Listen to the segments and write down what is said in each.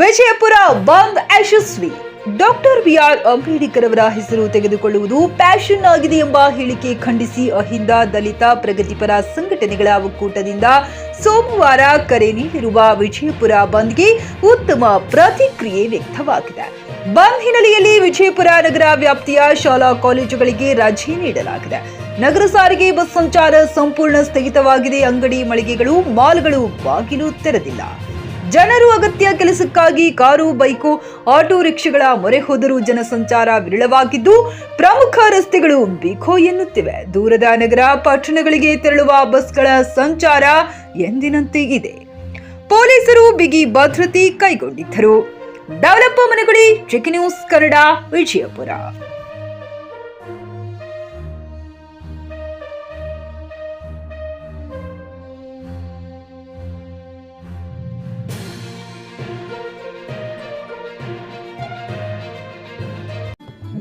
ವಿಜಯಪುರ ಬಂದ್ ಯಶಸ್ವಿ. Doctor B R Ambedkar ಅವರ ಹೆಸರು ತೆಗೆದುಕೊಳ್ಳುವುದು ಪ್ಯಾಷನ್ ಆಗಿದೆ ಎಂಬ ಹೇಳಿಕೆ ಖಂಡಿಸಿ ಅಹಿಂದ ದಲಿತ ಪ್ರಗತಿಪರ ಸಂಘಟನೆಗಳ ಒಕ್ಕೂಟದಿಂದ ಸೋಮವಾರ ಕರೆ ನೀಡಿರುವ ವಿಜಯಪುರ ಬಂದ್ಗೆ ಉತ್ತಮ ಪ್ರತಿಕ್ರಿಯೆ ವ್ಯಕ್ತವಾಗಿದೆ. ಬಂದ್ ಹಿನ್ನೆಲೆಯಲ್ಲಿ ವಿಜಯಪುರ ನಗರ ವ್ಯಾಪ್ತಿಯ ಶಾಲಾ ಕಾಲೇಜುಗಳಿಗೆ ರಜೆ ನೀಡಲಾಗಿದೆ. ನಗರ ಸಾರಿಗೆ ಬಸ್ ಸಂಚಾರ ಸಂಪೂರ್ಣ ಸ್ಥಗಿತವಾಗಿದೆ. ಅಂಗಡಿ ಮಳಿಗೆಗಳು ಮಾಲ್ಗಳು ಬಾಗಿಲು ತೆರೆದಿಲ್ಲ. ಜನರು ಅಗತ್ಯ ಕೆಲಸಕ್ಕಾಗಿ ಕಾರು, ಬೈಕು, ಆಟೋ ರಿಕ್ಷಾಗಳ ಮೊರೆ ಹೋದರೂ ಜನಸಂಚಾರ ವಿರಳವಾಗಿದ್ದು ಪ್ರಮುಖ ರಸ್ತೆಗಳು ಬಿಕೋ ಎನ್ನುತ್ತಿವೆ. ದೂರದ ನಗರ ಪಟ್ಟಣಗಳಿಗೆ ತೆರಳುವ ಬಸ್ಗಳ ಸಂಚಾರ ಎಂದಿನಂತೆ ಇದೆ. ಪೊಲೀಸರು ಬಿಗಿ ಭದ್ರತೆ ಕೈಗೊಂಡಿದ್ದರು. ಡೆವಲಪ್ ಮನೆಗುಡಿ, ಚೆಕ್ ನ್ಯೂಸ್ ಕನ್ನಡ, ವಿಜಯಪುರ.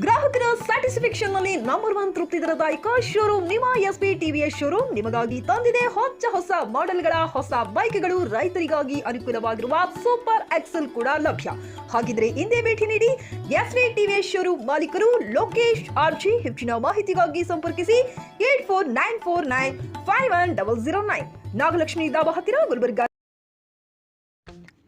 ಗ್ರಾಹಕರ ಸ್ಯಾಟಿಸ್ಫ್ಯಾಕ್ಷನ್ ನಲ್ಲಿ ನಂಬರ್ 1 ತೃಪ್ತಿ ದರದಾಯಕ ಶೋರೂಮ್ ನಿಮ್ಮ ಎಸ್ಪಿ ಟಿವಿಎಸ್ ಶೋರೂಮ್ ನಿಮಗಾಗಿ ತಂದಿದೆ ಹೊಸ ಮಾಡೆಲ್ಗಳ ಹೊಸ ಬೈಕ್ಗಳು. ರೈತರಿಗಾಗಿ ಅನುಕೂಲವಾಗಿರುವ ಸೂಪರ್ ಎಕ್ಸೆಲ್ ಕೂಡ ಲಭ್ಯ. ಹಾಗಿದ್ರೆ ಹಿಂದೆ ಭೇಟಿ ನೀಡಿ ಎಸ್ಪಿ ಟಿವಿಎಸ್ ಶೋರೂಮ್ ಮಾಲೀಕರು ಲೋಕೇಶ್ ಆರ್ಜಿ. ಹೆಚ್ಚಿನ ಮಾಹಿತಿಗಾಗಿ ಸಂಪರ್ಕಿಸಿ 8494951009. ನಾಗಲಕ್ಷ್ಮಿ ದಾಬಾ ಹತ್ತಿರ, Gulbarga.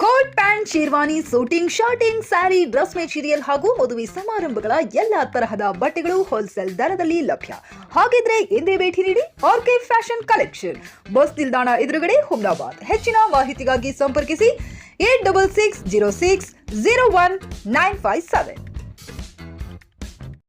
Coat pant, sherwani, suiting, shirting, sari, dress material ಹಾಗೂ ಮದುವೆ ಸಮಾರಂಭಗಳ ಎಲ್ಲಾ ತರಹದ ಬಟ್ಟೆಗಳು ಹೋಲ್ಸೇಲ್ ದರದಲ್ಲಿ ಲಭ್ಯ. ಹಾಗಿದ್ರೆ ಹಿಂದೆ ಭೇಟಿ ನೀಡಿ ಆರ್ಕೆ ಫ್ಯಾಷನ್ ಕಲೆಕ್ಷನ್, ಬಸ್ ನಿಲ್ದಾಣ ಎದುರುಗಡೆ, ಹುಮ್ನಾಬಾದ್. ಹೆಚ್ಚಿನ ಮಾಹಿತಿಗಾಗಿ ಸಂಪರ್ಕಿಸಿ 8660601957.